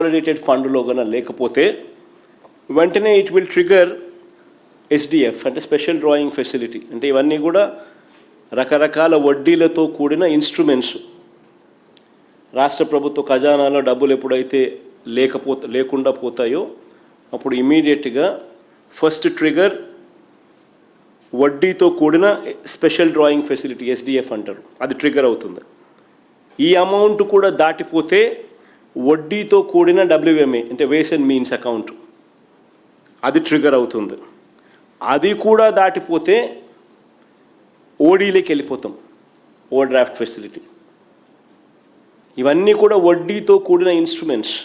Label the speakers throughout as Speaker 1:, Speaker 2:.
Speaker 1: Consolidated ఫండ్లో కన్నా లేకపోతే వెంటనే ఇట్ విల్ ట్రిగర్ ఎస్డిఎఫ్ అంటే స్పెషల్ డ్రాయింగ్ ఫెసిలిటీ. అంటే ఇవన్నీ కూడా రకరకాల వడ్డీలతో కూడిన ఇన్స్ట్రుమెంట్స్. రాష్ట్ర ప్రభుత్వ ఖజానాలో డబ్బులు ఎప్పుడైతే లేకుండా పోతాయో అప్పుడు ఇమీడియట్గా ఫస్ట్ ట్రిగర్ వడ్డీతో కూడిన స్పెషల్ డ్రాయింగ్ ఫెసిలిటీ ఎస్డిఎఫ్ అంటారు, అది ట్రిగర్ అవుతుంది. ఈ అమౌంట్ కూడా దాటిపోతే వడ్డీతో కూడిన డబ్ల్యూఎంఏ అంటే వేస్ అండ్ మీన్స్ అకౌంట్, అది ట్రిగర్ అవుతుంది. అది కూడా దాటిపోతే ఓడీలోకి వెళ్ళిపోతాం, ఓవర్ డ్రాఫ్ట్ ఫెసిలిటీ. ఇవన్నీ కూడా వడ్డీతో కూడిన ఇన్స్ట్రుమెంట్స్.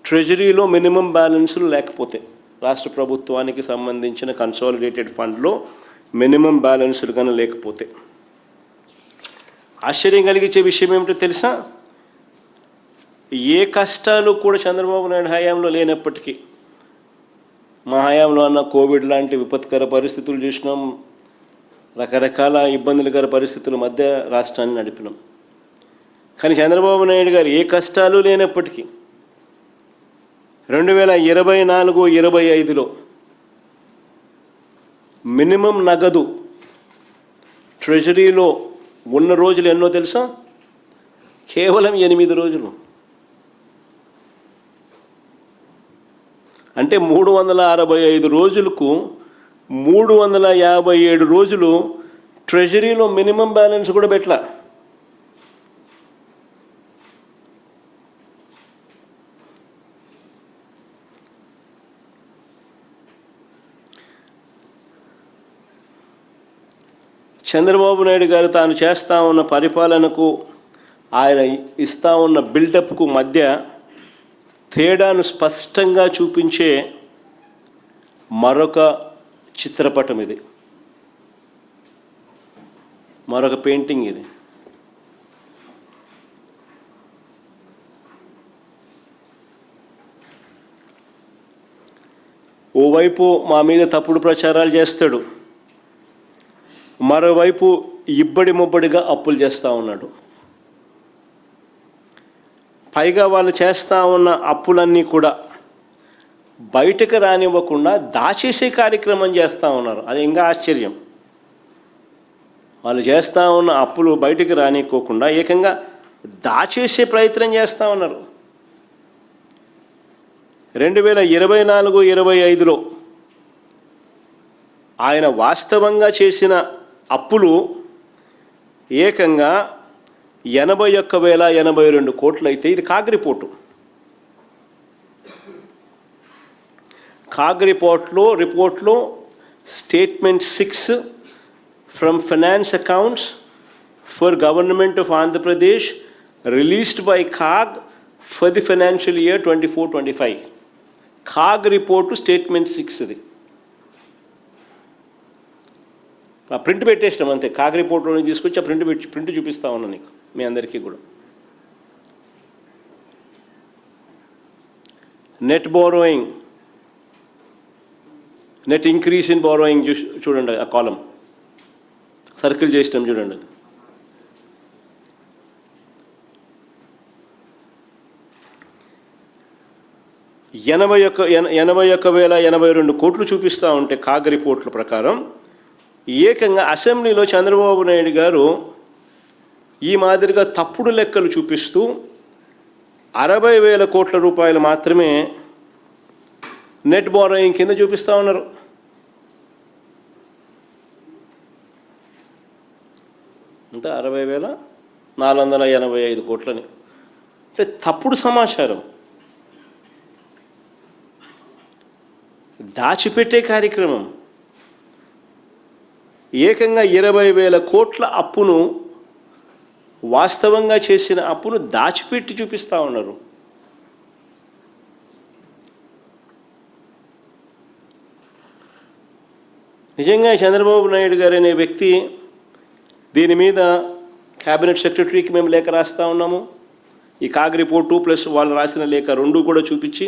Speaker 1: ట్రెజరీలో మినిమం బ్యాలెన్సులు లేకపోతే, రాష్ట్ర ప్రభుత్వానికి సంబంధించిన కన్సాలిడేటెడ్ ఫండ్లో మినిమం బ్యాలెన్సులు కానీ లేకపోతే, ఆశ్చర్యం కలిగించే విషయం ఏమిటో తెలుసా? ఏ కష్టాలు కూడా చంద్రబాబు నాయుడు హయాంలో లేనప్పటికీ, మా హయాంలో అన్న కోవిడ్ లాంటి విపత్కర పరిస్థితులు చూసినాం, రకరకాల ఇబ్బందులకర పరిస్థితుల మధ్య రాష్ట్రాన్ని నడిపినాం. కానీ చంద్రబాబు నాయుడు గారు ఏ కష్టాలు లేనప్పటికీ 2024-25లో మినిమం నగదు ట్రెజరీలో ఉన్న రోజులు ఎన్నో తెలుసా? కేవలం 8 రోజులు. అంటే 365 రోజులకు 357 రోజులు ట్రెజరీలో మినిమం బ్యాలెన్స్ కూడా పెట్టలా. చంద్రబాబు నాయుడు గారు తాను చేస్తూ ఉన్న పరిపాలనకు, ఆయన ఇస్తూ ఉన్న బిల్డప్కు మధ్య తేడాను స్పష్టంగా చూపించే మరొక చిత్రపటం ఇది, మరొక పెయింటింగ్ ఇది. ఓవైపు మా మీద తప్పుడు ప్రచారాలు చేస్తాడు, మరోవైపు ఇబ్బడి ముబ్బడిగా అప్పులు చేస్తూ ఉన్నాడు. పైగా వాళ్ళు చేస్తూ ఉన్న అప్పులన్నీ కూడా బయటకు రానివ్వకుండా దాచేసే కార్యక్రమం చేస్తూ ఉన్నారు. అది ఇంకా ఆశ్చర్యం. వాళ్ళు చేస్తూ ఉన్న అప్పులు బయటకు రానివ్వకుండా ఏకంగా దాచేసే ప్రయత్నం చేస్తూ ఉన్నారు. 2024-25లో ఆయన వాస్తవంగా చేసిన అప్పులు ఏకంగా 81,082 కోట్లు అయితే, ఇది కాగ్ రిపోర్ట్లో statement 6 from finance accounts for government of Andhra Pradesh released by CAG for the financial year 24-25. CAG report statement 6 ఇది. ఆ ప్రింట్ పెట్టేసినాం అంతే. కాగ్ రిపోర్ట్లోనే తీసుకొచ్చి ఆ ప్రింట్ చూపిస్తా ఉన్నా నీకు, మీ అందరికీ కూడా. Net borrowing, net increase in borrowing చూడండి, ఆ కాలం సర్కిల్ చేసినాం చూడండి. ఎనభై 81,082 కోట్లు చూపిస్తూ ఉంటే కాగ్ రిపోర్ట్ల ప్రకారం ఏకంగా అసెంబ్లీలో చంద్రబాబు నాయుడు గారు ఈ మాదిరిగా తప్పుడు లెక్కలు చూపిస్తూ 60,000 కోట్ల రూపాయలు మాత్రమే నెట్ బారోయింగ్ కింద చూపిస్తూ ఉన్నారు. అంతా 60,485 కోట్లని. అంటే తప్పుడు సమాచారం, దాచిపెట్టే కార్యక్రమం. ఏకంగా 20,000 కోట్ల అప్పును, వాస్తవంగా చేసిన అప్పును దాచిపెట్టి చూపిస్తూ ఉన్నారు. నిజంగా చంద్రబాబు నాయుడు గారు అనే వ్యక్తి, దీని మీద క్యాబినెట్ సెక్రటరీకి మేము లేఖ రాస్తూ ఉన్నాము. ఈ కాగ్ రిపోర్టు ప్లస్ వాళ్ళు రాసిన లేఖ రెండు కూడా చూపించి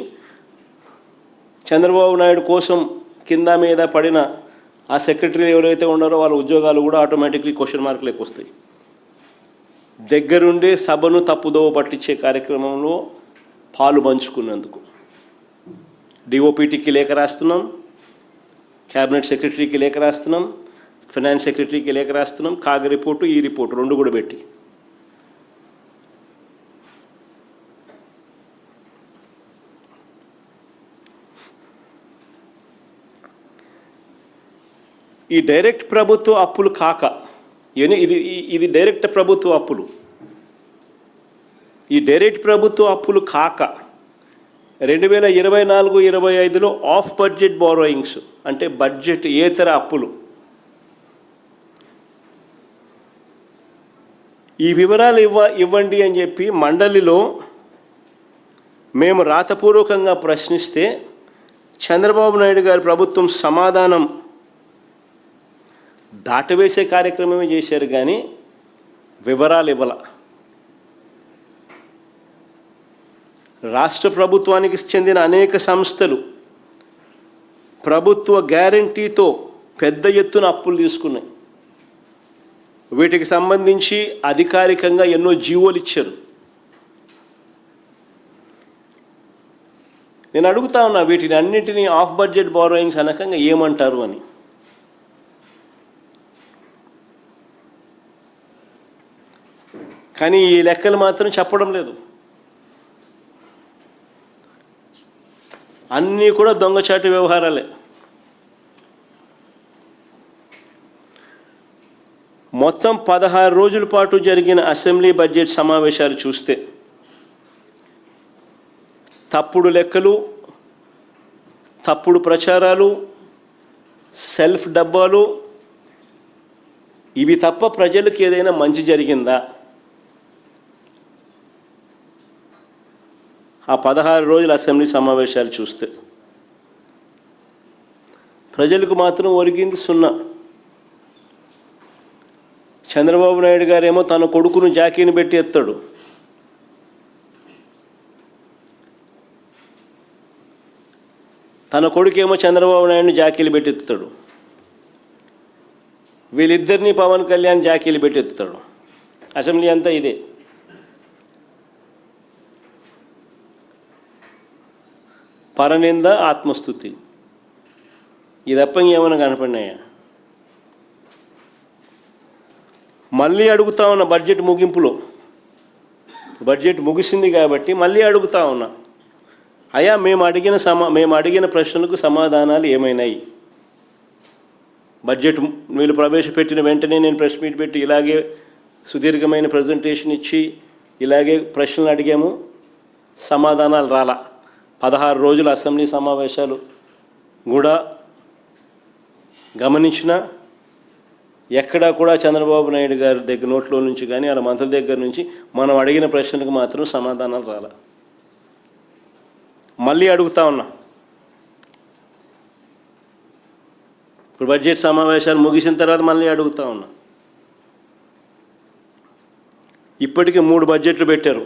Speaker 1: చంద్రబాబు నాయుడు కోసం కింద మీద పడిన ఆ సెక్రటరీ ఎవరైతే ఉన్నారో వాళ్ళ ఉద్యోగాలు కూడా ఆటోమేటిక్లీ క్వశ్చన్ మార్కులకు వస్తాయి. దగ్గరుండే సభను తప్పుదోవ పట్టించే కార్యక్రమంలో పాలు పంచుకున్నందుకు డిఓపిటికి లేఖ రాస్తున్నాం, క్యాబినెట్ సెక్రటరీకి లేఖ రాస్తున్నాం, ఫైనాన్స్ సెక్రటరీకి లేఖ రాస్తున్నాం, కాగ రిపోర్టు ఈ రిపోర్టు రెండు కూడా పెట్టి ఈ డైరెక్ట్ ప్రభుత్వ అప్పులు కాక ఇది డైరెక్ట్ ప్రభుత్వ అప్పులు. ఈ డైరెక్ట్ ప్రభుత్వ అప్పులు కాక 2024-25లో ఆఫ్ బడ్జెట్ బారోయింగ్స్ అంటే బడ్జెట్ ఏతర అప్పులు. ఈ వివరాలు ఇవ్వండి అని చెప్పి మండలిలో మేము రాతపూర్వకంగా ప్రశ్నిస్తే చంద్రబాబు నాయుడు గారి ప్రభుత్వం సమాధానం దాటవేసే కార్యక్రమమే చేశారు కానీ వివరాలు ఇవ్వాల. రాష్ట్ర ప్రభుత్వానికి చెందిన అనేక సంస్థలు ప్రభుత్వ గ్యారంటీతో పెద్ద ఎత్తున అప్పులు తీసుకున్నాయి. వీటికి సంబంధించి అధికారికంగా ఎన్నో జీవోలు ఇచ్చారు. నేను అడుగుతా ఉన్నా వీటిని అన్నింటినీ ఆఫ్ బడ్జెట్ బారోయింగ్స్ అనకంగా ఏమంటారు అని. కానీ ఈ లెక్కలు మాత్రం చెప్పడం లేదు. అన్నీ కూడా దొంగచాటు వ్యవహారాలే. మొత్తం 16 రోజుల పాటు జరిగిన అసెంబ్లీ బడ్జెట్ సమావేశాలు చూస్తే తప్పుడు లెక్కలు, తప్పుడు ప్రచారాలు, సెల్ఫ్ డబ్బాలు, ఇవి తప్ప ప్రజలకు ఏదైనా మంచి జరిగిందా? ఆ 16 రోజుల అసెంబ్లీ సమావేశాలు చూస్తే ప్రజలకు మాత్రం ఒరిగింది సున్నా. చంద్రబాబు నాయుడు గారేమో తన కొడుకును జాకీని పెట్టి ఎత్తాడు. తన కొడుకేమో చంద్రబాబు నాయుడిని జాకీలు పెట్టి ఎత్తుతాడు. వీళ్ళిద్దరినీ పవన్ కళ్యాణ్ జాకీలు పెట్టి ఎత్తుతాడు. అసెంబ్లీ అంతా ఇదే. పరనింద, ఆత్మస్తుతి, ఇది తప్ప ఏమైనా కనపడినాయా? మళ్ళీ అడుగుతా ఉన్నా బడ్జెట్ ముగింపులో, బడ్జెట్ ముగిసింది కాబట్టి మళ్ళీ అడుగుతా ఉన్నా, అయ్యా మేము అడిగిన ప్రశ్నలకు సమాధానాలు ఏమైనాయి? బడ్జెట్ వీళ్ళు ప్రవేశపెట్టిన వెంటనే నేను ప్రెస్ మీట్ పెట్టి ఇలాగే సుదీర్ఘమైన ప్రజెంటేషన్ ఇచ్చి ఇలాగే ప్రశ్నలు అడిగాము, సమాధానాలు రాలా. 16 రోజుల అసెంబ్లీ సమావేశాలు కూడా గమనించిన ఎక్కడా కూడా చంద్రబాబు నాయుడు గారి దగ్గర నోట్లో నుంచి కానీ వాళ్ళ మంత్రుల దగ్గర నుంచి మనం అడిగిన ప్రశ్నలకు మాత్రం సమాధానాలు రాలా. మళ్ళీ అడుగుతా ఉన్నా, ఇప్పుడు బడ్జెట్ సమావేశాలు ముగిసిన తర్వాత మళ్ళీ అడుగుతా ఉన్నా. ఇప్పటికీ 3 బడ్జెట్లు పెట్టారు.